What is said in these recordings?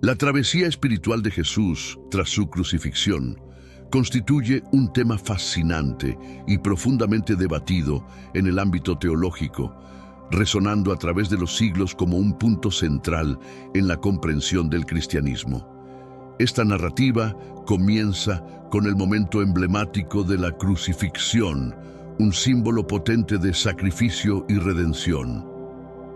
La travesía espiritual de Jesús tras su crucifixión constituye un tema fascinante y profundamente debatido en el ámbito teológico, resonando a través de los siglos como un punto central en la comprensión del cristianismo. Esta narrativa comienza con el momento emblemático de la crucifixión, un símbolo potente de sacrificio y redención.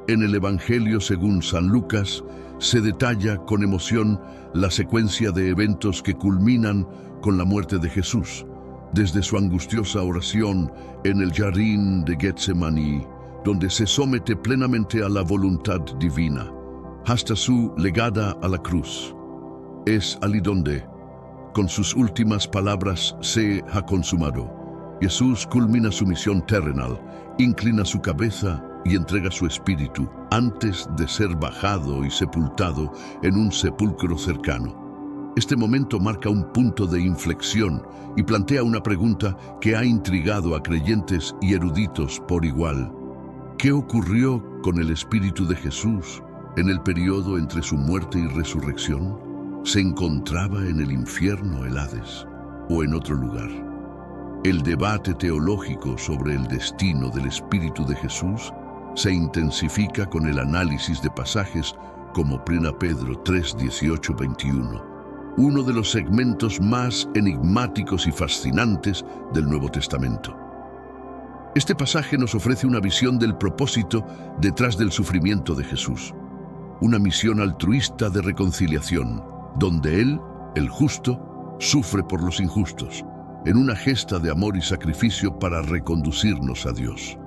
En el Evangelio según San Lucas se detalla con emoción la secuencia de eventos que culminan con la muerte de Jesús, desde su angustiosa oración en el jardín de Getsemaní, donde se somete plenamente a la voluntad divina, hasta su llegada a la cruz. Es allí donde, con sus últimas palabras, se ha consumado. Jesús culmina su misión terrenal, inclina su cabeza y entrega su espíritu antes de ser bajado y sepultado en un sepulcro cercano. Este momento marca un punto de inflexión y plantea una pregunta que ha intrigado a creyentes y eruditos por igual. ¿Qué ocurrió con el espíritu de Jesús en el periodo entre su muerte y resurrección? ¿Se encontraba en el infierno, el Hades, o en otro lugar? El debate teológico sobre el destino del espíritu de Jesús se intensifica con el análisis de pasajes como 1 Pedro 3, 18, 21, uno de los segmentos más enigmáticos y fascinantes del Nuevo Testamento. Este pasaje nos ofrece una visión del propósito detrás del sufrimiento de Jesús, una misión altruista de reconciliación, donde Él, el justo, sufre por los injustos, en una gesta de amor y sacrificio para reconducirnos a Dios.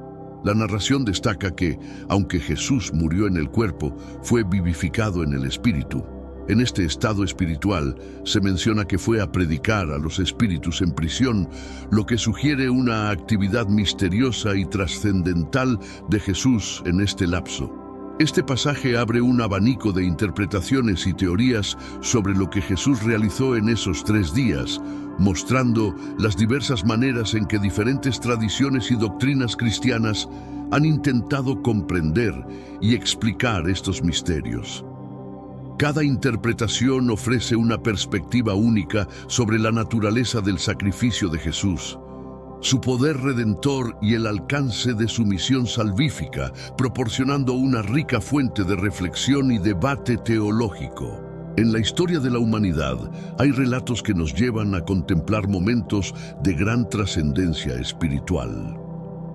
La narración destaca que, aunque Jesús murió en el cuerpo, fue vivificado en el espíritu. En este estado espiritual se menciona que fue a predicar a los espíritus en prisión, lo que sugiere una actividad misteriosa y trascendental de Jesús en este lapso. Este pasaje abre un abanico de interpretaciones y teorías sobre lo que Jesús realizó en esos 3 días, mostrando las diversas maneras en que diferentes tradiciones y doctrinas cristianas han intentado comprender y explicar estos misterios. Cada interpretación ofrece una perspectiva única sobre la naturaleza del sacrificio de Jesús, su poder redentor y el alcance de su misión salvífica, proporcionando una rica fuente de reflexión y debate teológico. En la historia de la humanidad hay relatos que nos llevan a contemplar momentos de gran trascendencia espiritual.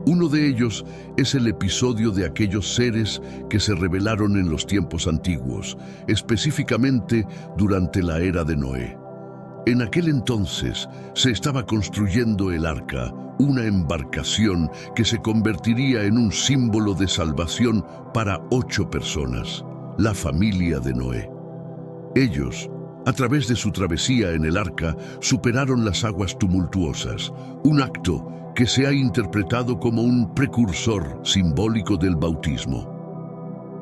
Uno de ellos es el episodio de aquellos seres que se revelaron en los tiempos antiguos, específicamente durante la era de Noé. En aquel entonces se estaba construyendo el arca, una embarcación que se convertiría en un símbolo de salvación para 8 personas, la familia de Noé. Ellos, a través de su travesía en el arca, superaron las aguas tumultuosas, un acto que se ha interpretado como un precursor simbólico del bautismo.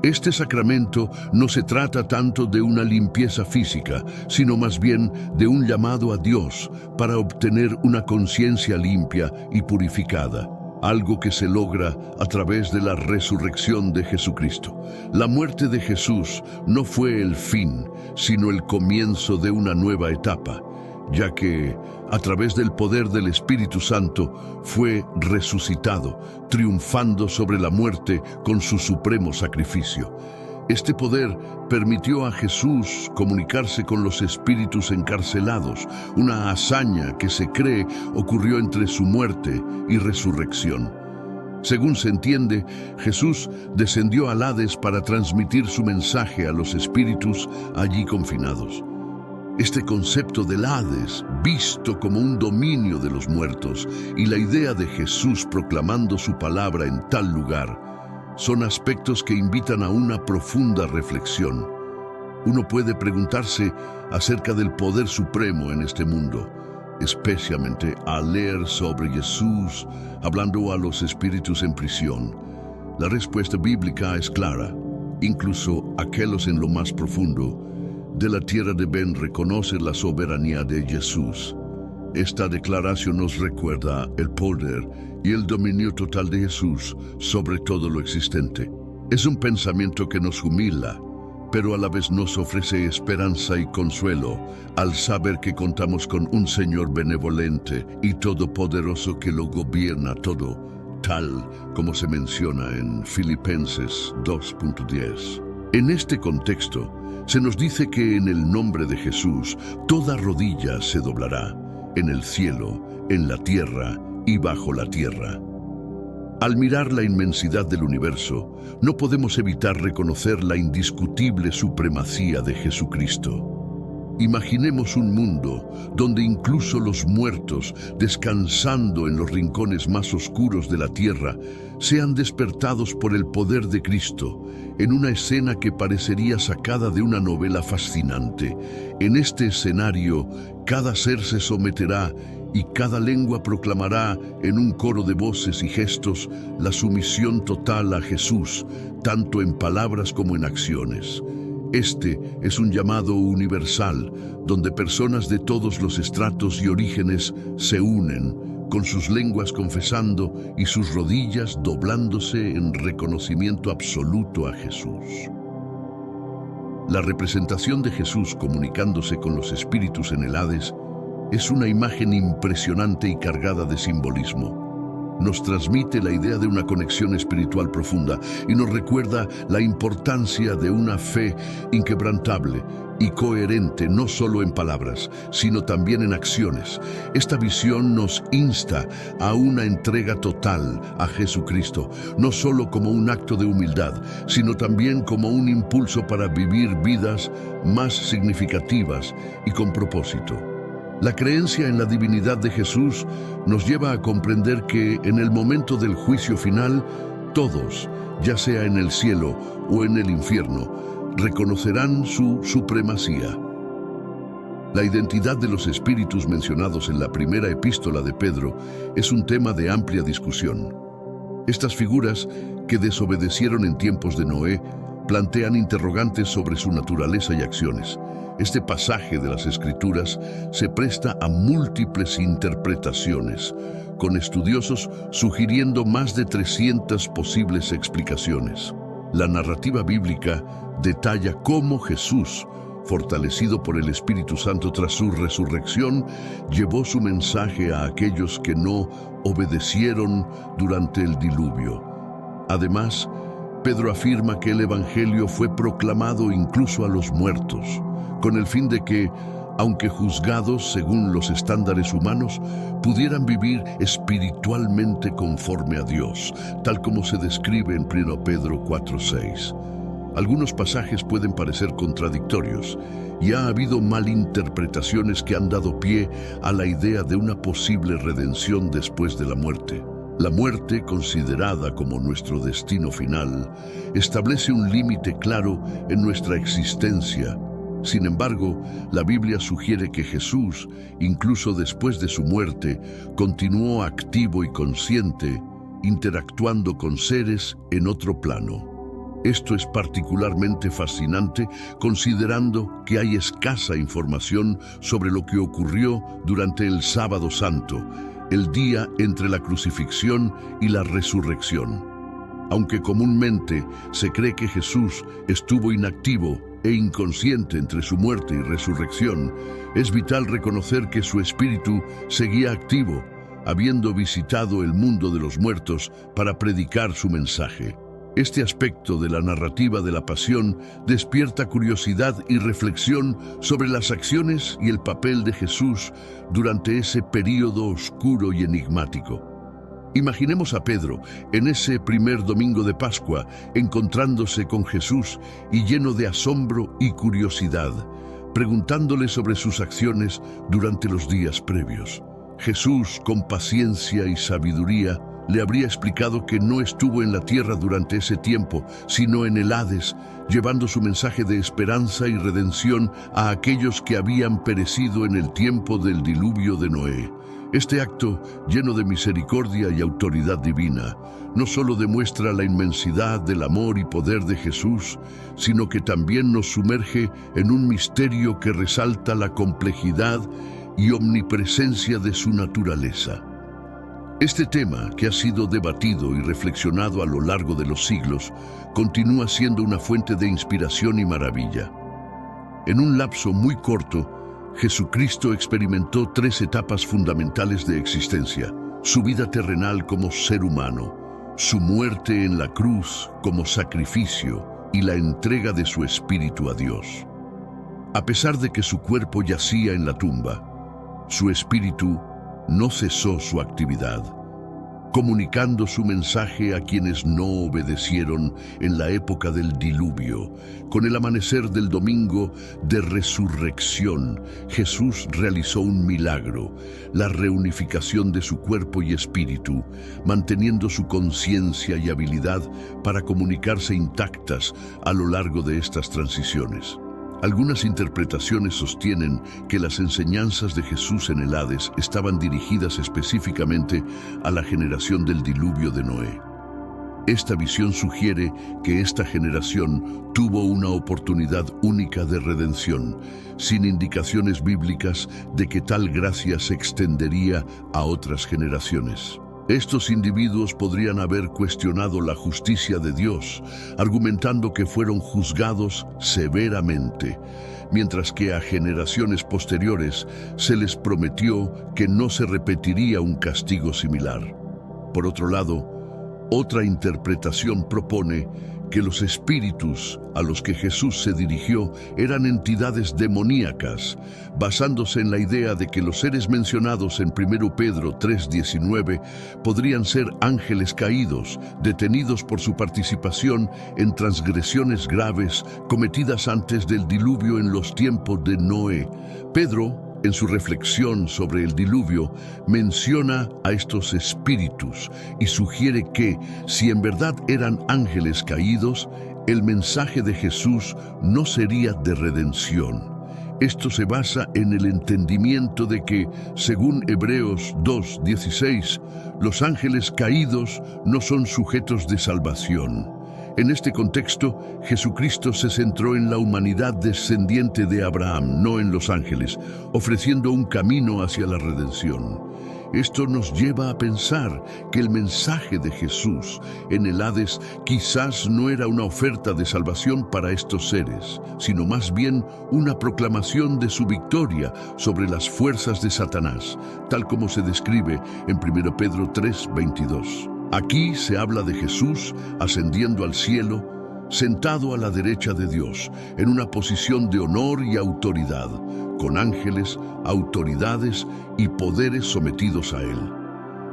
Este sacramento no se trata tanto de una limpieza física, sino más bien de un llamado a Dios para obtener una conciencia limpia y purificada, algo que se logra a través de la resurrección de Jesucristo. La muerte de Jesús no fue el fin, sino el comienzo de una nueva etapa, ya que, a través del poder del Espíritu Santo, fue resucitado, triunfando sobre la muerte con su supremo sacrificio. Este poder permitió a Jesús comunicarse con los espíritus encarcelados, una hazaña que se cree ocurrió entre su muerte y resurrección. Según se entiende, Jesús descendió al Hades para transmitir su mensaje a los espíritus allí confinados. Este concepto del Hades, visto como un dominio de los muertos, y la idea de Jesús proclamando su palabra en tal lugar, son aspectos que invitan a una profunda reflexión. Uno puede preguntarse acerca del poder supremo en este mundo, especialmente al leer sobre Jesús hablando a los espíritus en prisión. La respuesta bíblica es clara. Incluso aquellos en lo más profundo de la tierra deben reconocer la soberanía de Jesús. Esta declaración nos recuerda el poder y el dominio total de Jesús sobre todo lo existente. Es un pensamiento que nos humilla, pero a la vez nos ofrece esperanza y consuelo al saber que contamos con un Señor benevolente y todopoderoso que lo gobierna todo, tal como se menciona en Filipenses 2.10. En este contexto, se nos dice que en el nombre de Jesús toda rodilla se doblará, en el cielo, en la tierra y bajo la tierra. Al mirar la inmensidad del universo, no podemos evitar reconocer la indiscutible supremacía de Jesucristo. Imaginemos un mundo donde incluso los muertos, descansando en los rincones más oscuros de la tierra, sean despertados por el poder de Cristo, en una escena que parecería sacada de una novela fascinante. En este escenario, cada ser se someterá y cada lengua proclamará en un coro de voces y gestos la sumisión total a Jesús, tanto en palabras como en acciones. Este es un llamado universal, donde personas de todos los estratos y orígenes se unen, con sus lenguas confesando y sus rodillas doblándose en reconocimiento absoluto a Jesús. La representación de Jesús comunicándose con los espíritus en el Hades es una imagen impresionante y cargada de simbolismo. Nos transmite la idea de una conexión espiritual profunda y nos recuerda la importancia de una fe inquebrantable y coherente, no solo en palabras, sino también en acciones. Esta visión nos insta a una entrega total a Jesucristo, no solo como un acto de humildad, sino también como un impulso para vivir vidas más significativas y con propósito. La creencia en la divinidad de Jesús nos lleva a comprender que en el momento del juicio final, todos, ya sea en el cielo o en el infierno, reconocerán su supremacía. La identidad de los espíritus mencionados en la primera epístola de Pedro es un tema de amplia discusión. Estas figuras, que desobedecieron en tiempos de Noé, plantean interrogantes sobre su naturaleza y acciones. Este pasaje de las Escrituras se presta a múltiples interpretaciones, con estudiosos sugiriendo más de 300 posibles explicaciones. La narrativa bíblica detalla cómo Jesús, fortalecido por el Espíritu Santo tras su resurrección, llevó su mensaje a aquellos que no obedecieron durante el diluvio. Además, Pedro afirma que el Evangelio fue proclamado incluso a los muertos, con el fin de que, aunque juzgados según los estándares humanos, pudieran vivir espiritualmente conforme a Dios, tal como se describe en 1 Pedro 4:6. Algunos pasajes pueden parecer contradictorios, y ha habido malinterpretaciones que han dado pie a la idea de una posible redención después de la muerte. La muerte, considerada como nuestro destino final, establece un límite claro en nuestra existencia. Sin embargo, la Biblia sugiere que Jesús, incluso después de su muerte, continuó activo y consciente, interactuando con seres en otro plano. Esto es particularmente fascinante considerando que hay escasa información sobre lo que ocurrió durante el Sábado Santo, el día entre la crucifixión y la resurrección. Aunque comúnmente se cree que Jesús estuvo inactivo e inconsciente entre su muerte y resurrección, es vital reconocer que su espíritu seguía activo, habiendo visitado el mundo de los muertos para predicar su mensaje. Este aspecto de la narrativa de la pasión despierta curiosidad y reflexión sobre las acciones y el papel de Jesús durante ese período oscuro y enigmático. Imaginemos a Pedro en ese primer domingo de Pascua, encontrándose con Jesús y lleno de asombro y curiosidad, preguntándole sobre sus acciones durante los días previos. Jesús, con paciencia y sabiduría, le habría explicado que no estuvo en la tierra durante ese tiempo, sino en el Hades, llevando su mensaje de esperanza y redención a aquellos que habían perecido en el tiempo del diluvio de Noé. Este acto, lleno de misericordia y autoridad divina, no solo demuestra la inmensidad del amor y poder de Jesús, sino que también nos sumerge en un misterio que resalta la complejidad y omnipresencia de su naturaleza. Este tema, que ha sido debatido y reflexionado a lo largo de los siglos, continúa siendo una fuente de inspiración y maravilla. En un lapso muy corto, Jesucristo experimentó 3 etapas fundamentales de existencia: su vida terrenal como ser humano, su muerte en la cruz como sacrificio y la entrega de su espíritu a Dios. A pesar de que su cuerpo yacía en la tumba, su espíritu no cesó su actividad, comunicando su mensaje a quienes no obedecieron en la época del diluvio. Con el amanecer del domingo de resurrección, Jesús realizó un milagro: la reunificación de su cuerpo y espíritu, manteniendo su conciencia y habilidad para comunicarse intactas a lo largo de estas transiciones. Algunas interpretaciones sostienen que las enseñanzas de Jesús en el Hades estaban dirigidas específicamente a la generación del diluvio de Noé. Esta visión sugiere que esta generación tuvo una oportunidad única de redención, sin indicaciones bíblicas de que tal gracia se extendería a otras generaciones. Estos individuos podrían haber cuestionado la justicia de Dios, argumentando que fueron juzgados severamente, mientras que a generaciones posteriores se les prometió que no se repetiría un castigo similar. Por otro lado, otra interpretación propone que los espíritus a los que Jesús se dirigió eran entidades demoníacas, basándose en la idea de que los seres mencionados en 1 Pedro 3:19 podrían ser ángeles caídos, detenidos por su participación en transgresiones graves cometidas antes del diluvio en los tiempos de Noé. Pedro, en su reflexión sobre el diluvio, menciona a estos espíritus y sugiere que, si en verdad eran ángeles caídos, el mensaje de Jesús no sería de redención. Esto se basa en el entendimiento de que, según Hebreos 2:16, los ángeles caídos no son sujetos de salvación. En este contexto, Jesucristo se centró en la humanidad descendiente de Abraham, no en los ángeles, ofreciendo un camino hacia la redención. Esto nos lleva a pensar que el mensaje de Jesús en el Hades quizás no era una oferta de salvación para estos seres, sino más bien una proclamación de su victoria sobre las fuerzas de Satanás, tal como se describe en 1 Pedro 3:22. Aquí se habla de Jesús ascendiendo al cielo, sentado a la derecha de Dios, en una posición de honor y autoridad, con ángeles, autoridades y poderes sometidos a él.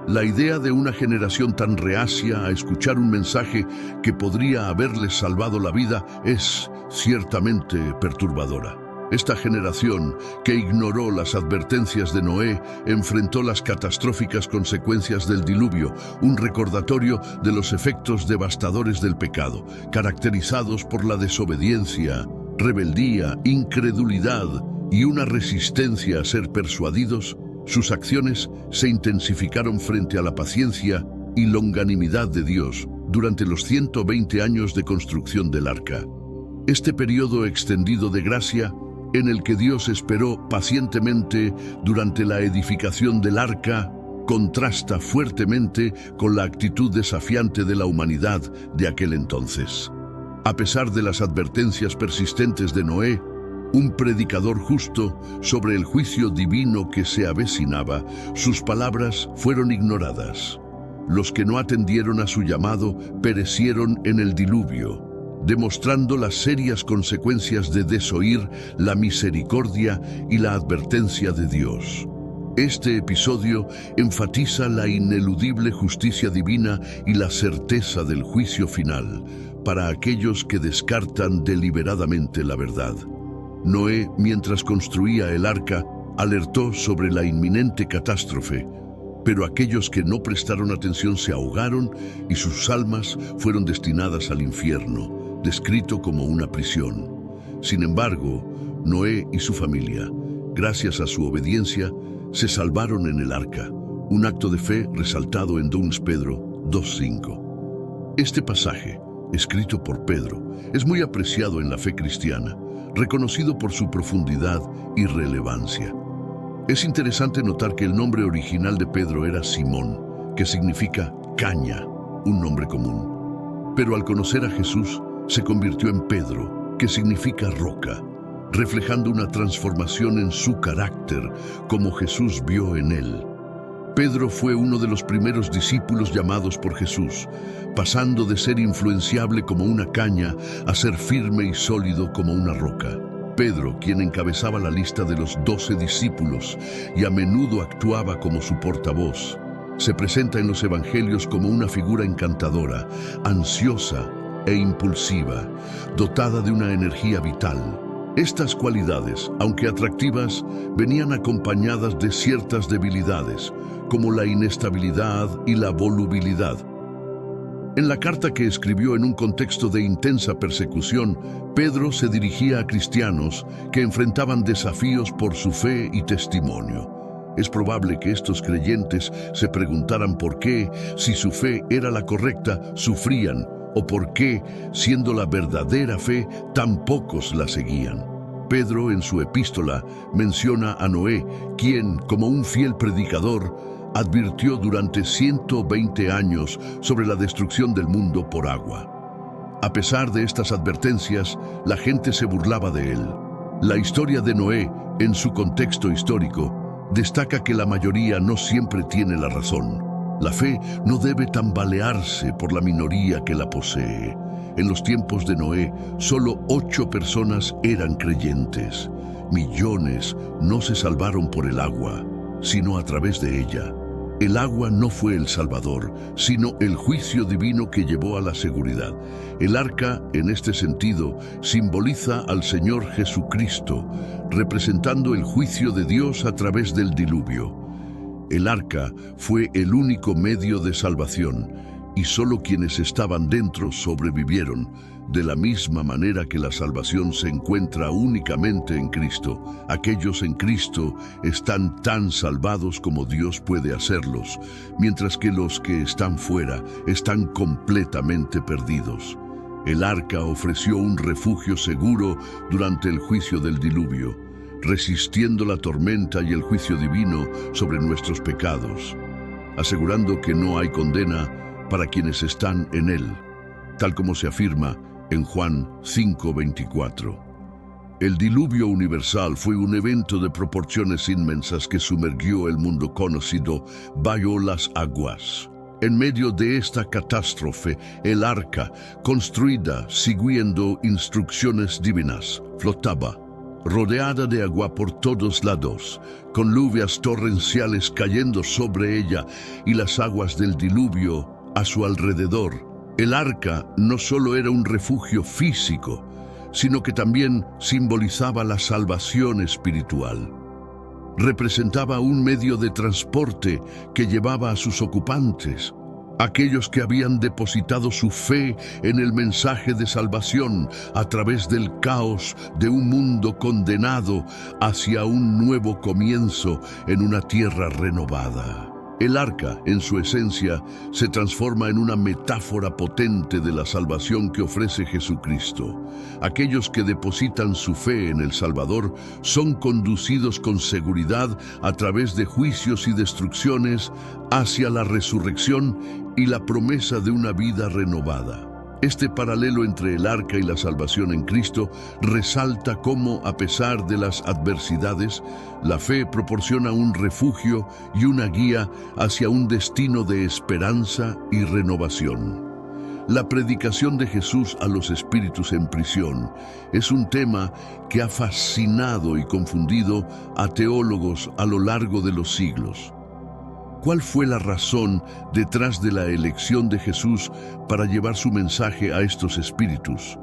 La idea de una generación tan reacia a escuchar un mensaje que podría haberles salvado la vida es ciertamente perturbadora. Esta generación, que ignoró las advertencias de Noé, enfrentó las catastróficas consecuencias del diluvio, un recordatorio de los efectos devastadores del pecado, caracterizados por la desobediencia, rebeldía, incredulidad y una resistencia a ser persuadidos. Sus acciones se intensificaron frente a la paciencia y longanimidad de Dios durante los 120 años de construcción del arca. Este periodo extendido de gracia, en el que Dios esperó pacientemente durante la edificación del arca, contrasta fuertemente con la actitud desafiante de la humanidad de aquel entonces. A pesar de las advertencias persistentes de Noé, un predicador justo sobre el juicio divino que se avecinaba, sus palabras fueron ignoradas. Los que no atendieron a su llamado perecieron en el diluvio, demostrando las serias consecuencias de desoír la misericordia y la advertencia de Dios. Este episodio enfatiza la ineludible justicia divina y la certeza del juicio final para aquellos que descartan deliberadamente la verdad. Noé, mientras construía el arca, alertó sobre la inminente catástrofe, pero aquellos que no prestaron atención se ahogaron y sus almas fueron destinadas al infierno, descrito como una prisión. Sin embargo, Noé y su familia, gracias a su obediencia, se salvaron en el arca, un acto de fe resaltado en 2 Pedro 2:5. Este pasaje, escrito por Pedro, es muy apreciado en la fe cristiana, reconocido por su profundidad y relevancia. Es interesante notar que el nombre original de Pedro era Simón, que significa caña, un nombre común. Pero al conocer a Jesús, se convirtió en Pedro, que significa roca, reflejando una transformación en su carácter, como Jesús vio en él. Pedro fue uno de los primeros discípulos llamados por Jesús, pasando de ser influenciable como una caña a ser firme y sólido como una roca. Pedro, quien encabezaba la lista de los 12 discípulos y a menudo actuaba como su portavoz, se presenta en los evangelios como una figura encantadora, ansiosa e impulsiva, dotada de una energía vital. Estas cualidades, aunque atractivas, venían acompañadas de ciertas debilidades, como la inestabilidad y la volubilidad. En la carta que escribió en un contexto de intensa persecución, Pedro se dirigía a cristianos que enfrentaban desafíos por su fe y testimonio. Es probable que estos creyentes se preguntaran por qué, si su fe era la correcta, sufrían, o por qué, siendo la verdadera fe, tan pocos la seguían. Pedro, en su epístola, menciona a Noé, quien, como un fiel predicador, advirtió durante 120 años sobre la destrucción del mundo por agua. A pesar de estas advertencias, la gente se burlaba de él. La historia de Noé, en su contexto histórico, destaca que la mayoría no siempre tiene la razón. La fe no debe tambalearse por la minoría que la posee. En los tiempos de Noé, solo 8 personas eran creyentes. Millones no se salvaron por el agua, sino a través de ella. El agua no fue el Salvador, sino el juicio divino que llevó a la seguridad. El arca, en este sentido, simboliza al Señor Jesucristo, representando el juicio de Dios a través del diluvio. El arca fue el único medio de salvación, y solo quienes estaban dentro sobrevivieron, de la misma manera que la salvación se encuentra únicamente en Cristo. Aquellos en Cristo están tan salvados como Dios puede hacerlos, mientras que los que están fuera están completamente perdidos. El arca ofreció un refugio seguro durante el juicio del diluvio, resistiendo la tormenta y el juicio divino sobre nuestros pecados, asegurando que no hay condena para quienes están en él, tal como se afirma en Juan 5:24. El diluvio universal fue un evento de proporciones inmensas que sumergió el mundo conocido bajo las aguas. En medio de esta catástrofe, el arca, construida siguiendo instrucciones divinas, flotaba, rodeada de agua por todos lados, con lluvias torrenciales cayendo sobre ella y las aguas del diluvio a su alrededor. El arca no solo era un refugio físico, sino que también simbolizaba la salvación espiritual. Representaba un medio de transporte que llevaba a sus ocupantes, aquellos que habían depositado su fe en el mensaje de salvación a través del caos de un mundo condenado hacia un nuevo comienzo en una tierra renovada. El arca, en su esencia, se transforma en una metáfora potente de la salvación que ofrece Jesucristo. Aquellos que depositan su fe en el Salvador son conducidos con seguridad a través de juicios y destrucciones hacia la resurrección y la promesa de una vida renovada. Este paralelo entre el arca y la salvación en Cristo resalta cómo, a pesar de las adversidades, la fe proporciona un refugio y una guía hacia un destino de esperanza y renovación. La predicación de Jesús a los espíritus en prisión es un tema que ha fascinado y confundido a teólogos a lo largo de los siglos. ¿Cuál fue la razón detrás de la elección de Jesús para llevar su mensaje a estos espíritus?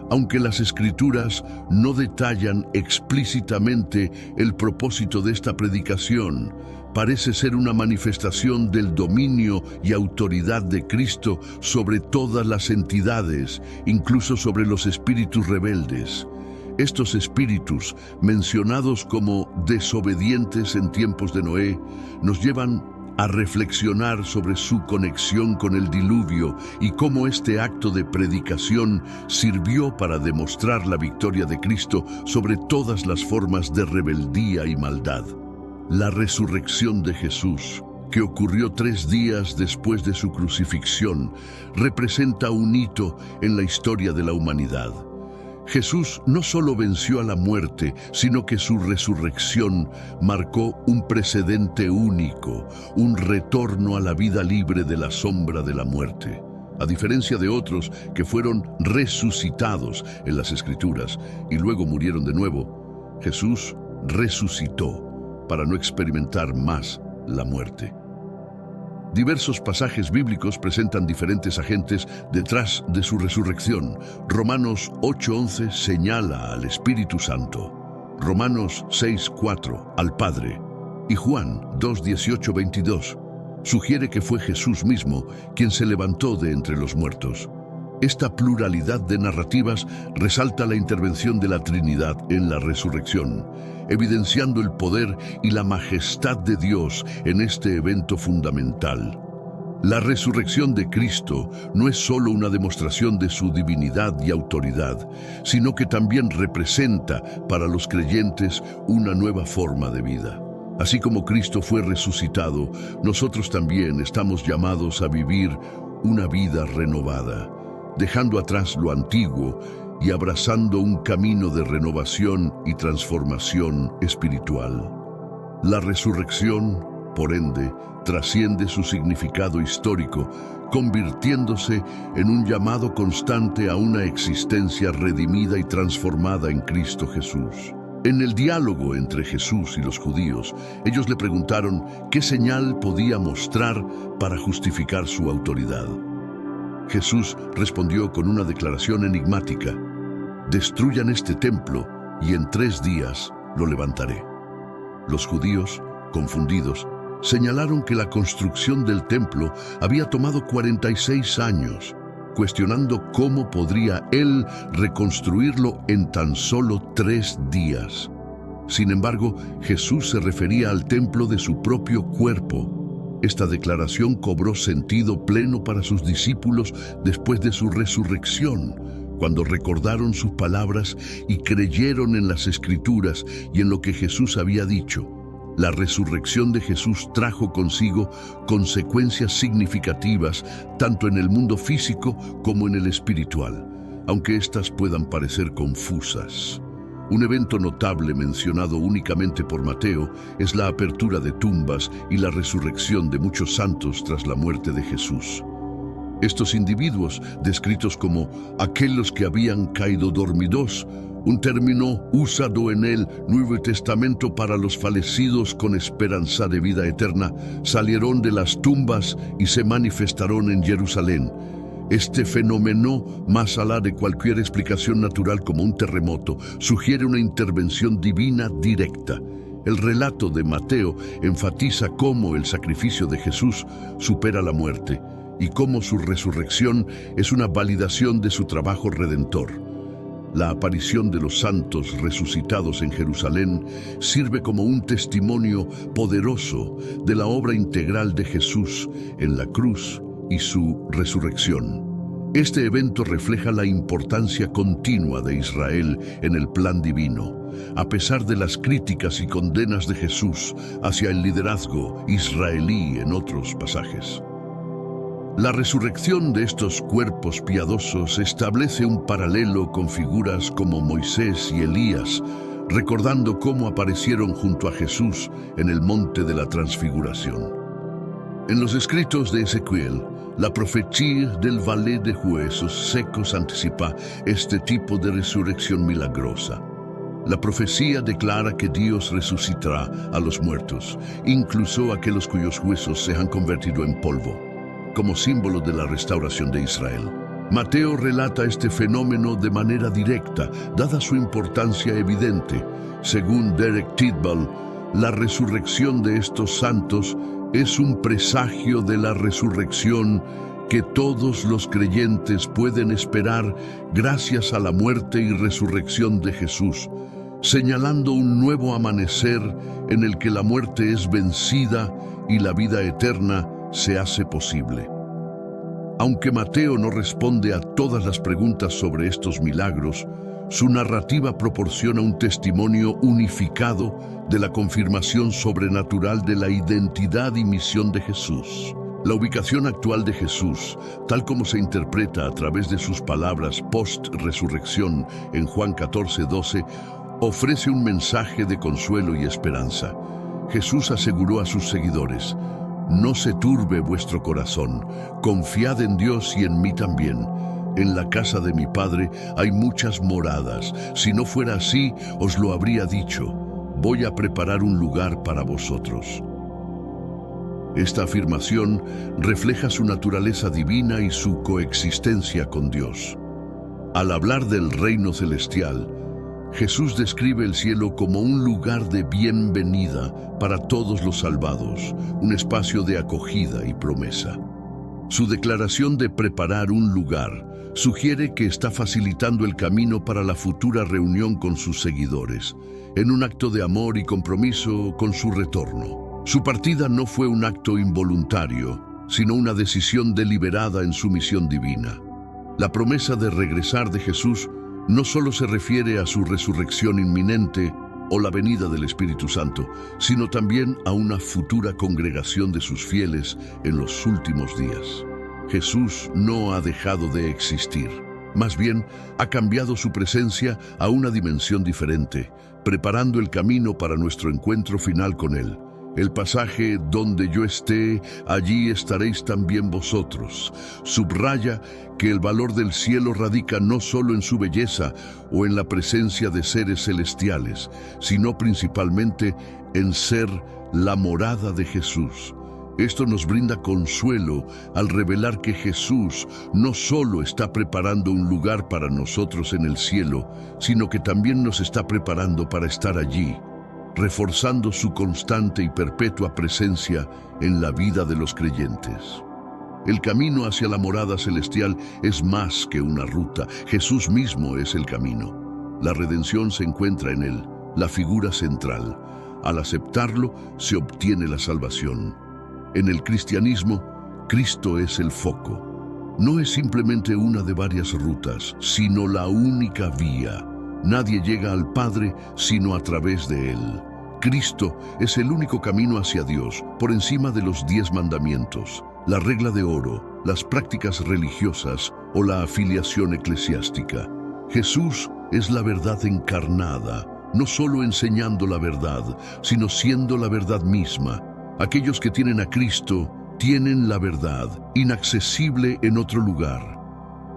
Aunque las Escrituras no detallan explícitamente el propósito de esta predicación, parece ser una manifestación del dominio y autoridad de Cristo sobre todas las entidades, incluso sobre los espíritus rebeldes. Estos espíritus, mencionados como desobedientes en tiempos de Noé, nos llevan a reflexionar sobre su conexión con el diluvio y cómo este acto de predicación sirvió para demostrar la victoria de Cristo sobre todas las formas de rebeldía y maldad. La resurrección de Jesús, que ocurrió 3 días después de su crucifixión, representa un hito en la historia de la humanidad. Jesús no solo venció a la muerte, sino que su resurrección marcó un precedente único, un retorno a la vida libre de la sombra de la muerte. A diferencia de otros que fueron resucitados en las Escrituras y luego murieron de nuevo, Jesús resucitó para no experimentar más la muerte. Diversos pasajes bíblicos presentan diferentes agentes detrás de su resurrección. Romanos 8:11 señala al Espíritu Santo, Romanos 6:4 al Padre y Juan 2:18-22 sugiere que fue Jesús mismo quien se levantó de entre los muertos. Esta pluralidad de narrativas resalta la intervención de la Trinidad en la resurrección, evidenciando el poder y la majestad de Dios en este evento fundamental. La resurrección de Cristo no es solo una demostración de su divinidad y autoridad, sino que también representa para los creyentes una nueva forma de vida. Así como Cristo fue resucitado, nosotros también estamos llamados a vivir una vida renovada, dejando atrás lo antiguo y abrazando un camino de renovación y transformación espiritual. La resurrección, por ende, trasciende su significado histórico, convirtiéndose en un llamado constante a una existencia redimida y transformada en Cristo Jesús. En el diálogo entre Jesús y los judíos, ellos le preguntaron qué señal podía mostrar para justificar su autoridad. Jesús respondió con una declaración enigmática: «Destruyan este templo y en 3 días lo levantaré». Los judíos, confundidos, señalaron que la construcción del templo había tomado 46 años, cuestionando cómo podría él reconstruirlo en tan solo 3 días. Sin embargo, Jesús se refería al templo de su propio cuerpo. Esta declaración cobró sentido pleno para sus discípulos después de su resurrección, cuando recordaron sus palabras y creyeron en las Escrituras y en lo que Jesús había dicho. La resurrección de Jesús trajo consigo consecuencias significativas tanto en el mundo físico como en el espiritual, aunque éstas puedan parecer confusas. Un evento notable mencionado únicamente por Mateo es la apertura de tumbas y la resurrección de muchos santos tras la muerte de Jesús. Estos individuos, descritos como aquellos que habían caído dormidos, un término usado en el Nuevo Testamento para los fallecidos con esperanza de vida eterna, salieron de las tumbas y se manifestaron en Jerusalén. Este fenómeno, más allá de cualquier explicación natural como un terremoto, sugiere una intervención divina directa. El relato de Mateo enfatiza cómo el sacrificio de Jesús supera la muerte y cómo su resurrección es una validación de su trabajo redentor. La aparición de los santos resucitados en Jerusalén sirve como un testimonio poderoso de la obra integral de Jesús en la cruz y su resurrección. Este evento refleja la importancia continua de Israel en el plan divino, a pesar de las críticas y condenas de Jesús hacia el liderazgo israelí en otros pasajes. La resurrección de estos cuerpos piadosos establece un paralelo con figuras como Moisés y Elías, recordando cómo aparecieron junto a Jesús en el monte de la Transfiguración. En los escritos de Ezequiel, la profecía del valle de huesos secos anticipa este tipo de resurrección milagrosa. La profecía declara que Dios resucitará a los muertos, incluso a aquellos cuyos huesos se han convertido en polvo, como símbolo de la restauración de Israel. Mateo relata este fenómeno de manera directa, dada su importancia evidente. Según Derek Tidball, la resurrección de estos santos es un presagio de la resurrección que todos los creyentes pueden esperar gracias a la muerte y resurrección de Jesús, señalando un nuevo amanecer en el que la muerte es vencida y la vida eterna se hace posible. Aunque Mateo no responde a todas las preguntas sobre estos milagros, Su narrativa proporciona un testimonio unificado de la confirmación sobrenatural de la identidad y misión de Jesús. La ubicación actual de Jesús, tal como se interpreta a través de sus palabras post-resurrección en Juan 14:12, ofrece un mensaje de consuelo y esperanza. Jesús aseguró a sus seguidores: «No se turbe vuestro corazón, confiad en Dios y en mí también. En la casa de mi Padre hay muchas moradas. Si no fuera así, os lo habría dicho. Voy a preparar un lugar para vosotros». Esta afirmación refleja su naturaleza divina y su coexistencia con Dios. Al hablar del reino celestial, Jesús describe el cielo como un lugar de bienvenida para todos los salvados, un espacio de acogida y promesa. Su declaración de preparar un lugar sugiere que está facilitando el camino para la futura reunión con sus seguidores, en un acto de amor y compromiso con su retorno. Su partida no fue un acto involuntario, sino una decisión deliberada en su misión divina. La promesa de regresar de Jesús no solo se refiere a su resurrección inminente o la venida del Espíritu Santo, sino también a una futura congregación de sus fieles en los últimos días. Jesús no ha dejado de existir. Más bien, ha cambiado su presencia a una dimensión diferente, preparando el camino para nuestro encuentro final con Él. El pasaje «Donde yo esté, allí estaréis también vosotros» subraya que el valor del cielo radica no solo en su belleza o en la presencia de seres celestiales, sino principalmente en ser la morada de Jesús. Esto nos brinda consuelo al revelar que Jesús no solo está preparando un lugar para nosotros en el cielo, sino que también nos está preparando para estar allí, reforzando su constante y perpetua presencia en la vida de los creyentes. El camino hacia la morada celestial es más que una ruta. Jesús mismo es el camino. La redención se encuentra en Él, la figura central. Al aceptarlo, se obtiene la salvación. En el cristianismo, Cristo es el foco. No es simplemente una de varias rutas, sino la única vía. Nadie llega al Padre sino a través de Él. Cristo es el único camino hacia Dios, por encima de los 10 mandamientos, la regla de oro, las prácticas religiosas o la afiliación eclesiástica. Jesús es la verdad encarnada, no solo enseñando la verdad, sino siendo la verdad misma. Aquellos que tienen a Cristo tienen la verdad, inaccesible en otro lugar.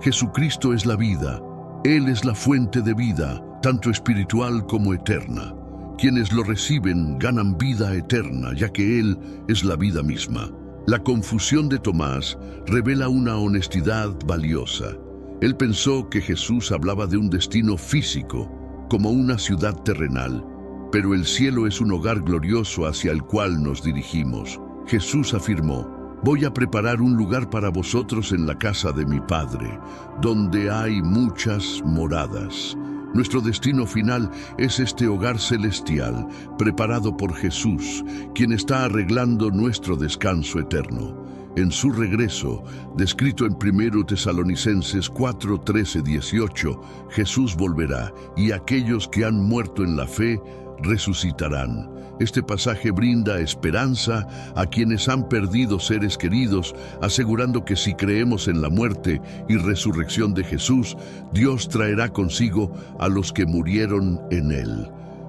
Jesucristo es la vida. Él es la fuente de vida, tanto espiritual como eterna. Quienes lo reciben ganan vida eterna, ya que Él es la vida misma. La confusión de Tomás revela una honestidad valiosa. Él pensó que Jesús hablaba de un destino físico, como una ciudad terrenal, pero el cielo es un hogar glorioso hacia el cual nos dirigimos. Jesús afirmó: «Voy a preparar un lugar para vosotros en la casa de mi Padre, donde hay muchas moradas». Nuestro destino final es este hogar celestial, preparado por Jesús, quien está arreglando nuestro descanso eterno. En su regreso, descrito en 1 Tesalonicenses 4, 13, 18, Jesús volverá, y aquellos que han muerto en la fe resucitarán. Este pasaje brinda esperanza a quienes han perdido seres queridos, asegurando que si creemos en la muerte y resurrección de Jesús, Dios traerá consigo a los que murieron en Él.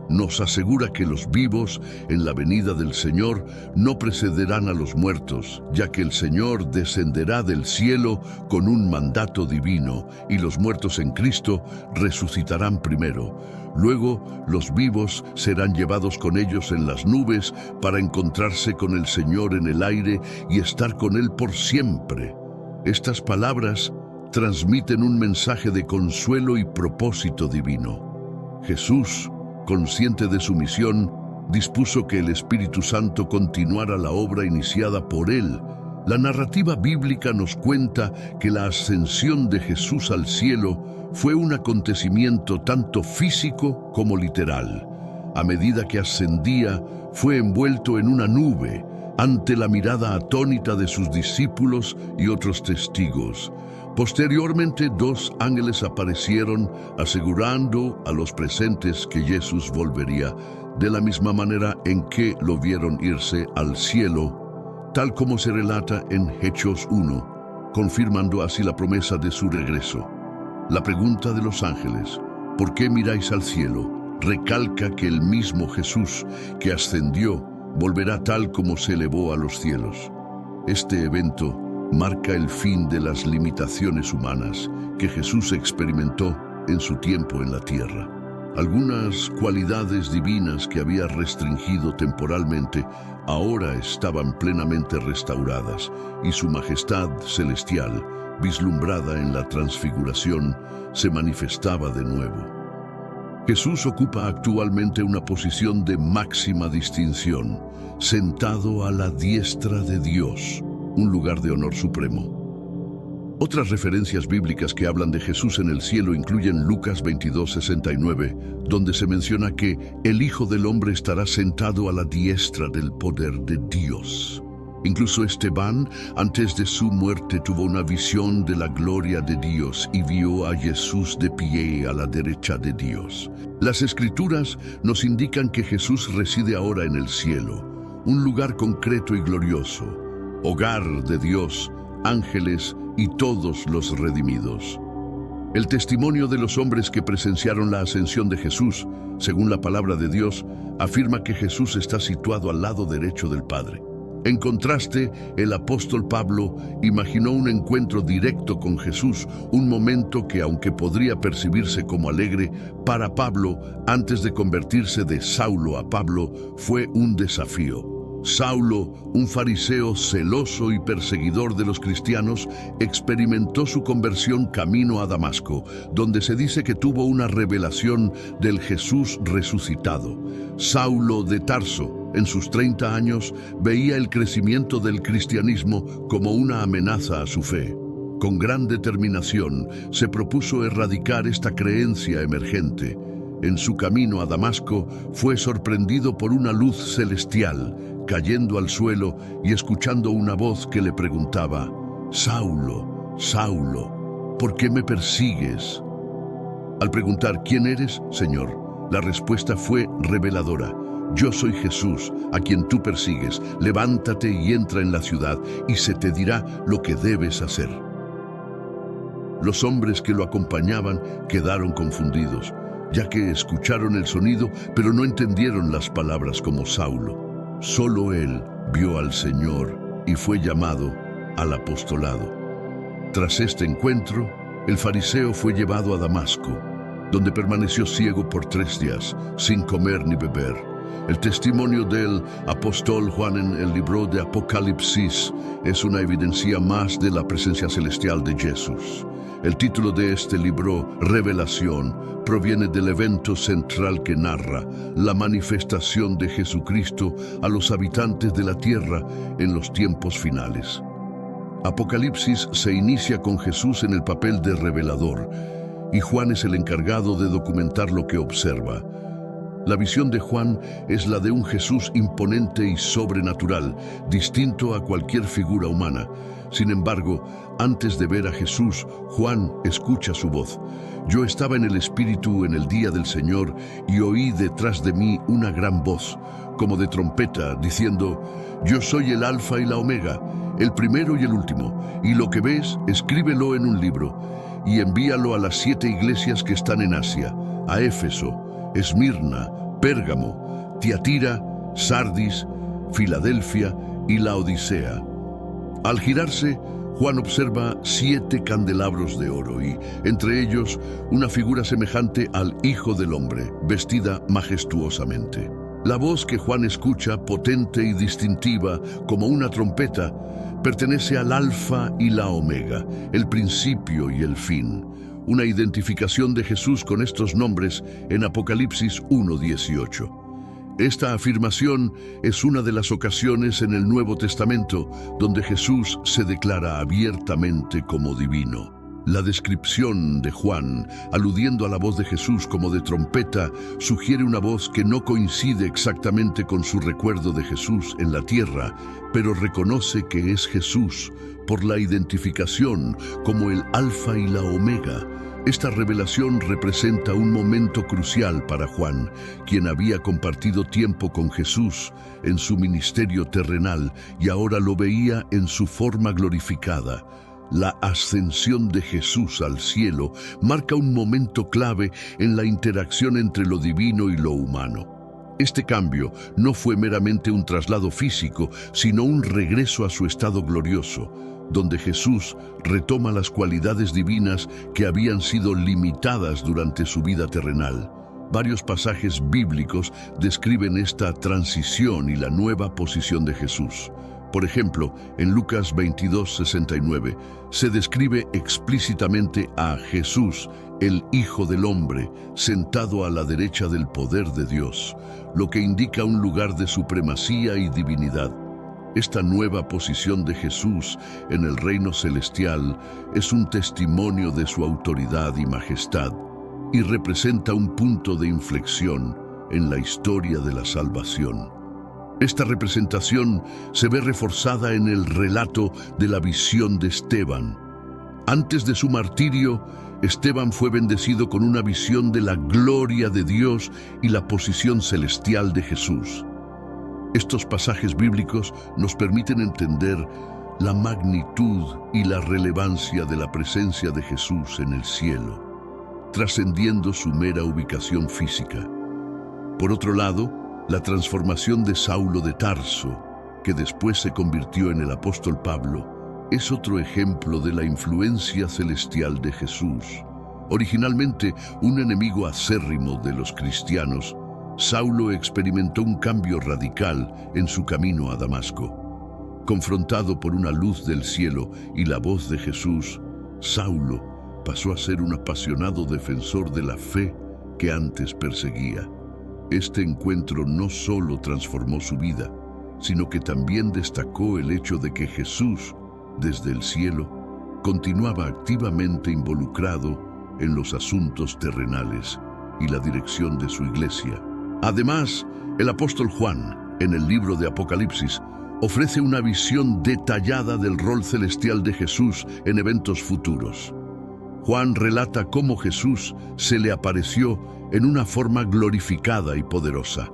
Nos asegura que los vivos en la venida del Señor no precederán a los muertos, ya que el Señor descenderá del cielo con un mandato divino, y los muertos en Cristo resucitarán primero. Luego, los vivos serán llevados con ellos en las nubes para encontrarse con el Señor en el aire y estar con Él por siempre. Estas palabras transmiten un mensaje de consuelo y propósito divino. Jesús, consciente de su misión, dispuso que el Espíritu Santo continuara la obra iniciada por Él. La narrativa bíblica nos cuenta que la ascensión de Jesús al cielo fue un acontecimiento tanto físico como literal. A medida que ascendía, fue envuelto en una nube ante la mirada atónita de sus discípulos y otros testigos. Posteriormente, 2 ángeles aparecieron asegurando a los presentes que Jesús volvería, de la misma manera en que lo vieron irse al cielo, tal como se relata en Hechos 1, confirmando así la promesa de su regreso. La pregunta de los ángeles, ¿por qué miráis al cielo?, recalca que el mismo Jesús que ascendió volverá tal como se elevó a los cielos. Este evento marca el fin de las limitaciones humanas que Jesús experimentó en su tiempo en la tierra. Algunas cualidades divinas que había restringido temporalmente ahora estaban plenamente restauradas y su majestad celestial, vislumbrada en la transfiguración, se manifestaba de nuevo. Jesús ocupa actualmente una posición de máxima distinción, sentado a la diestra de Dios, un lugar de honor supremo. Otras referencias bíblicas que hablan de Jesús en el cielo incluyen Lucas 22:69, donde se menciona que el Hijo del Hombre estará sentado a la diestra del poder de Dios. Incluso Esteban, antes de su muerte, tuvo una visión de la gloria de Dios y vio a Jesús de pie a la derecha de Dios. Las Escrituras nos indican que Jesús reside ahora en el cielo, un lugar concreto y glorioso, hogar de Dios, ángeles y todos los redimidos. El testimonio de los hombres que presenciaron la ascensión de Jesús, según la palabra de Dios, afirma que Jesús está situado al lado derecho del Padre. En contraste, el apóstol Pablo imaginó un encuentro directo con Jesús, un momento que, aunque podría percibirse como alegre, para Pablo, antes de convertirse de Saulo a Pablo, fue un desafío. Saulo, un fariseo celoso y perseguidor de los cristianos, experimentó su conversión camino a Damasco, donde se dice que tuvo una revelación del Jesús resucitado. Saulo de Tarso, en sus 30 años, veía el crecimiento del cristianismo como una amenaza a su fe. Con gran determinación, se propuso erradicar esta creencia emergente. En su camino a Damasco, fue sorprendido por una luz celestial, cayendo al suelo y escuchando una voz que le preguntaba: «Saulo, Saulo, ¿por qué me persigues?». Al preguntar: «¿Quién eres, Señor?», la respuesta fue reveladora: «Yo soy Jesús, a quien tú persigues. Levántate y entra en la ciudad, y se te dirá lo que debes hacer». Los hombres que lo acompañaban quedaron confundidos, ya que escucharon el sonido, pero no entendieron las palabras como Saulo. Solo él vio al Señor y fue llamado al apostolado. Tras este encuentro, el fariseo fue llevado a Damasco, donde permaneció ciego por 3 días, sin comer ni beber. El testimonio del apóstol Juan en el libro de Apocalipsis es una evidencia más de la presencia celestial de Jesús. El título de este libro, Revelación, proviene del evento central que narra la manifestación de Jesucristo a los habitantes de la tierra en los tiempos finales. Apocalipsis se inicia con Jesús en el papel de revelador, y Juan es el encargado de documentar lo que observa. La visión de Juan es la de un Jesús imponente y sobrenatural, distinto a cualquier figura humana. Sin embargo, antes de ver a Jesús, Juan escucha su voz: «Yo estaba en el Espíritu en el día del Señor y oí detrás de mí una gran voz, como de trompeta, diciendo: Yo soy el Alfa y la Omega, el primero y el último, y lo que ves, escríbelo en un libro, y envíalo a las 7 iglesias que están en Asia, a Éfeso, Esmirna, Pérgamo, Tiatira, Sardis, Filadelfia y Laodicea». Al girarse, Juan observa 7 candelabros de oro y, entre ellos, una figura semejante al Hijo del Hombre, vestida majestuosamente. La voz que Juan escucha, potente y distintiva como una trompeta, pertenece al Alfa y la Omega, el principio y el fin. Una identificación de Jesús con estos nombres en Apocalipsis 1:18. Esta afirmación es una de las ocasiones en el Nuevo Testamento donde Jesús se declara abiertamente como divino. La descripción de Juan, aludiendo a la voz de Jesús como de trompeta, sugiere una voz que no coincide exactamente con su recuerdo de Jesús en la tierra, pero reconoce que es Jesús por la identificación como el Alfa y la Omega. Esta revelación representa un momento crucial para Juan, quien había compartido tiempo con Jesús en su ministerio terrenal y ahora lo veía en su forma glorificada. La ascensión de Jesús al cielo marca un momento clave en la interacción entre lo divino y lo humano. Este cambio no fue meramente un traslado físico, sino un regreso a su estado glorioso, donde Jesús retoma las cualidades divinas que habían sido limitadas durante su vida terrenal. Varios pasajes bíblicos describen esta transición y la nueva posición de Jesús. Por ejemplo, en Lucas 22:69 se describe explícitamente a Jesús, el Hijo del Hombre, sentado a la derecha del poder de Dios, lo que indica un lugar de supremacía y divinidad. Esta nueva posición de Jesús en el reino celestial es un testimonio de su autoridad y majestad y representa un punto de inflexión en la historia de la salvación. Esta representación se ve reforzada en el relato de la visión de Esteban. Antes de su martirio, Esteban fue bendecido con una visión de la gloria de Dios y la posición celestial de Jesús. Estos pasajes bíblicos nos permiten entender la magnitud y la relevancia de la presencia de Jesús en el cielo, trascendiendo su mera ubicación física. Por otro lado, la transformación de Saulo de Tarso, que después se convirtió en el apóstol Pablo, es otro ejemplo de la influencia celestial de Jesús. Originalmente un enemigo acérrimo de los cristianos, Saulo experimentó un cambio radical en su camino a Damasco. Confrontado por una luz del cielo y la voz de Jesús, Saulo pasó a ser un apasionado defensor de la fe que antes perseguía. Este encuentro no solo transformó su vida, sino que también destacó el hecho de que Jesús, desde el cielo, continuaba activamente involucrado en los asuntos terrenales y la dirección de su iglesia. Además, el apóstol Juan, en el libro de Apocalipsis, ofrece una visión detallada del rol celestial de Jesús en eventos futuros. Juan relata cómo Jesús se le apareció en una forma glorificada y poderosa,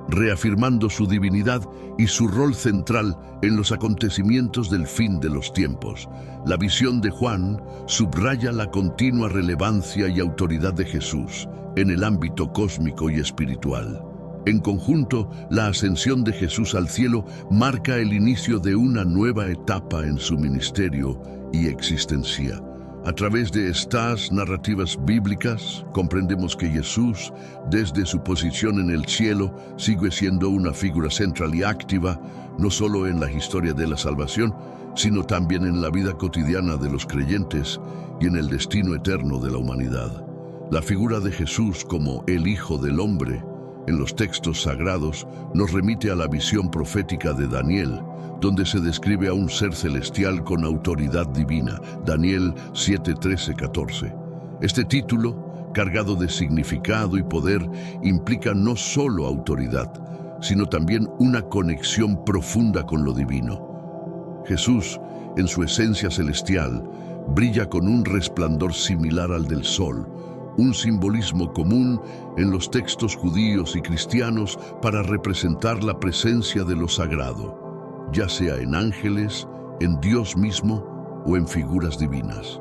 reafirmando su divinidad y su rol central en los acontecimientos del fin de los tiempos. La visión de Juan subraya la continua relevancia y autoridad de Jesús en el ámbito cósmico y espiritual. En conjunto, la ascensión de Jesús al cielo marca el inicio de una nueva etapa en su ministerio y existencia. A través de estas narrativas bíblicas, comprendemos que Jesús, desde su posición en el cielo, sigue siendo una figura central y activa, no solo en la historia de la salvación, sino también en la vida cotidiana de los creyentes y en el destino eterno de la humanidad. La figura de Jesús como el Hijo del Hombre, en los textos sagrados, nos remite a la visión profética de Daniel, donde se describe a un ser celestial con autoridad divina, Daniel 7:13-14. Este título, cargado de significado y poder, implica no solo autoridad, sino también una conexión profunda con lo divino. Jesús, en su esencia celestial, brilla con un resplandor similar al del sol, un simbolismo común en los textos judíos y cristianos para representar la presencia de lo sagrado, ya sea en ángeles, en Dios mismo o en figuras divinas.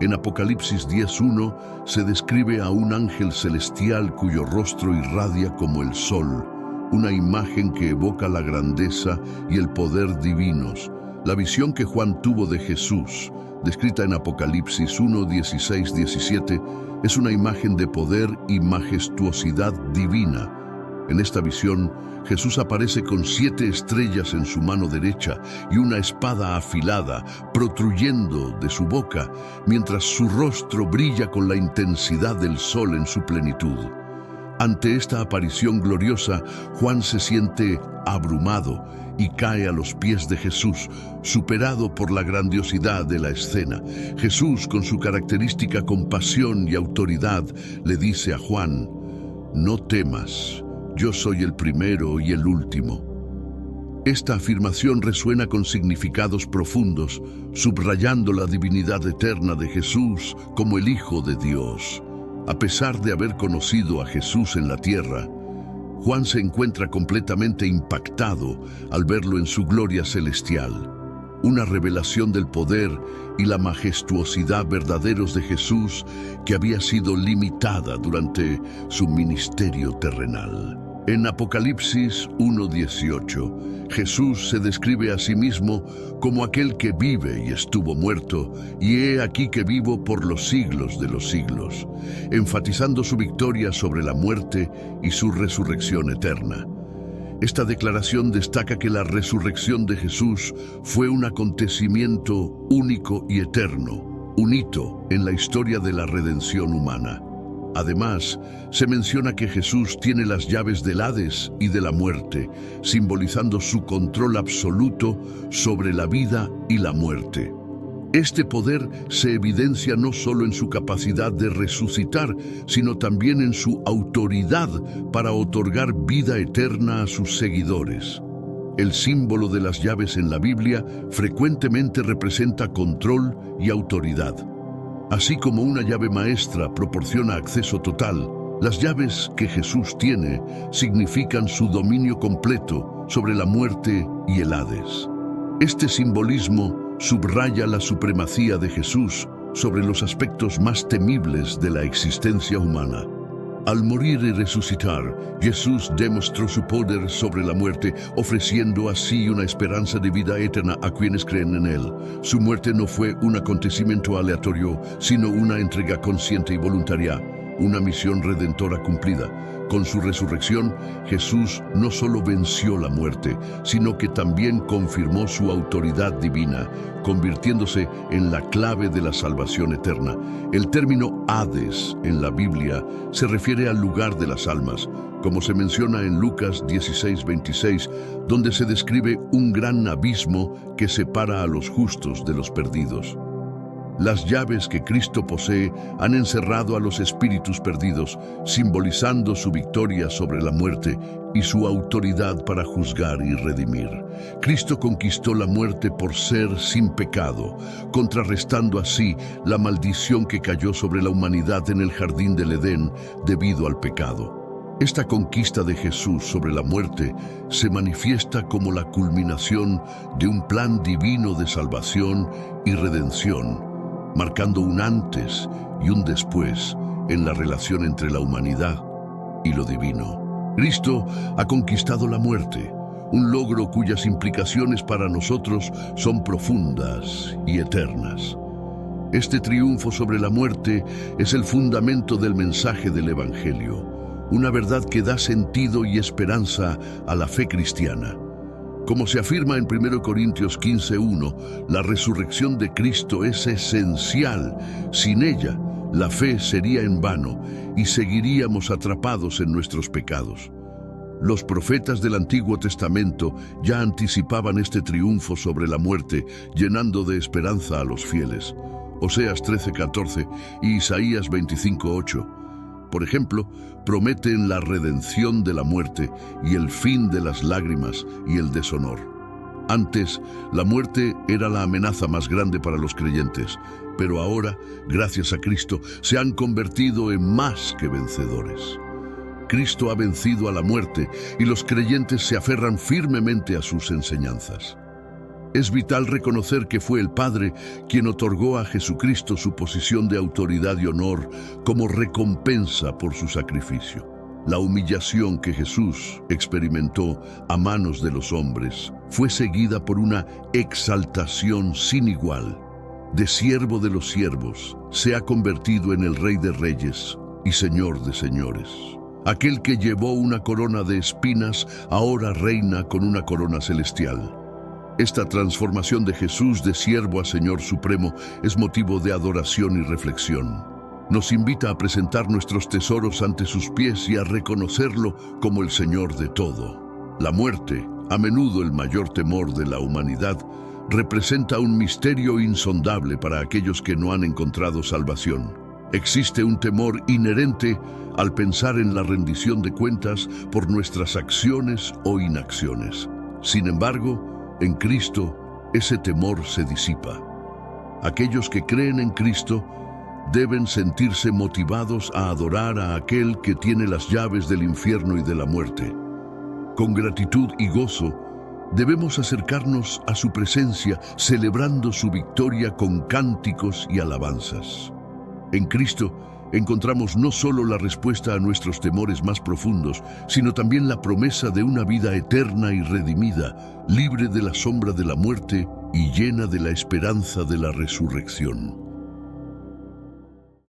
En Apocalipsis 10:1 se describe a un ángel celestial cuyo rostro irradia como el sol, una imagen que evoca la grandeza y el poder divinos. La visión que Juan tuvo de Jesús, descrita en Apocalipsis 1:16-17, es una imagen de poder y majestuosidad divina. En esta visión, Jesús aparece con 7 estrellas en su mano derecha y una espada afilada protruyendo de su boca, mientras su rostro brilla con la intensidad del sol en su plenitud. Ante esta aparición gloriosa, Juan se siente abrumado y cae a los pies de Jesús, superado por la grandiosidad de la escena. Jesús, con su característica compasión y autoridad, le dice a Juan: «No temas, yo soy el primero y el último». Esta afirmación resuena con significados profundos, subrayando la divinidad eterna de Jesús como el Hijo de Dios. A pesar de haber conocido a Jesús en la tierra, Juan se encuentra completamente impactado al verlo en su gloria celestial. Una revelación del poder y la majestuosidad verdaderos de Jesús que había sido limitada durante su ministerio terrenal. En Apocalipsis 1:18, Jesús se describe a sí mismo como aquel que vive y estuvo muerto, y he aquí que vivo por los siglos de los siglos, enfatizando su victoria sobre la muerte y su resurrección eterna. Esta declaración destaca que la resurrección de Jesús fue un acontecimiento único y eterno, un hito en la historia de la redención humana. Además, se menciona que Jesús tiene las llaves del Hades y de la muerte, simbolizando su control absoluto sobre la vida y la muerte. Este poder se evidencia no solo en su capacidad de resucitar, sino también en su autoridad para otorgar vida eterna a sus seguidores. El símbolo de las llaves en la Biblia frecuentemente representa control y autoridad. Así como una llave maestra proporciona acceso total, las llaves que Jesús tiene significan su dominio completo sobre la muerte y el Hades. Este simbolismo subraya la supremacía de Jesús sobre los aspectos más temibles de la existencia humana. Al morir y resucitar, Jesús demostró su poder sobre la muerte, ofreciendo así una esperanza de vida eterna a quienes creen en Él. Su muerte no fue un acontecimiento aleatorio, sino una entrega consciente y voluntaria, una misión redentora cumplida. Con su resurrección, Jesús no solo venció la muerte, sino que también confirmó su autoridad divina, convirtiéndose en la clave de la salvación eterna. El término Hades en la Biblia se refiere al lugar de las almas, como se menciona en Lucas 16:26, donde se describe un gran abismo que separa a los justos de los perdidos. Las llaves que Cristo posee han encerrado a los espíritus perdidos, simbolizando su victoria sobre la muerte y su autoridad para juzgar y redimir. Cristo conquistó la muerte por ser sin pecado, contrarrestando así la maldición que cayó sobre la humanidad en el jardín del Edén debido al pecado. Esta conquista de Jesús sobre la muerte se manifiesta como la culminación de un plan divino de salvación y redención, marcando un antes y un después en la relación entre la humanidad y lo divino. Cristo ha conquistado la muerte, un logro cuyas implicaciones para nosotros son profundas y eternas. Este triunfo sobre la muerte es el fundamento del mensaje del Evangelio, una verdad que da sentido y esperanza a la fe cristiana. Como se afirma en 1 Corintios 15:1, la resurrección de Cristo es esencial. Sin ella, la fe sería en vano y seguiríamos atrapados en nuestros pecados. Los profetas del Antiguo Testamento ya anticipaban este triunfo sobre la muerte, llenando de esperanza a los fieles. Oseas 13:14 y Isaías 25:8. Por ejemplo, prometen la redención de la muerte y el fin de las lágrimas y el deshonor. Antes, la muerte era la amenaza más grande para los creyentes, pero ahora, gracias a Cristo, se han convertido en más que vencedores. Cristo ha vencido a la muerte y los creyentes se aferran firmemente a sus enseñanzas. Es vital reconocer que fue el Padre quien otorgó a Jesucristo su posición de autoridad y honor como recompensa por su sacrificio. La humillación que Jesús experimentó a manos de los hombres fue seguida por una exaltación sin igual. De siervo de los siervos, se ha convertido en el Rey de Reyes y Señor de Señores. Aquel que llevó una corona de espinas ahora reina con una corona celestial. Esta transformación de Jesús de siervo a Señor Supremo es motivo de adoración y reflexión. Nos invita a presentar nuestros tesoros ante sus pies y a reconocerlo como el Señor de todo. La muerte A menudo el mayor temor de la humanidad representa un misterio insondable para aquellos que no han encontrado salvación. Existe un temor inherente al pensar en la rendición de cuentas por nuestras acciones o inacciones. Sin embargo, en Cristo, ese temor se disipa. Aquellos que creen en Cristo deben sentirse motivados a adorar a aquel que tiene las llaves del infierno y de la muerte. Con gratitud y gozo, debemos acercarnos a su presencia, celebrando su victoria con cánticos y alabanzas. En Cristo encontramos no solo la respuesta a nuestros temores más profundos, sino también la promesa de una vida eterna y redimida, libre de la sombra de la muerte y llena de la esperanza de la resurrección.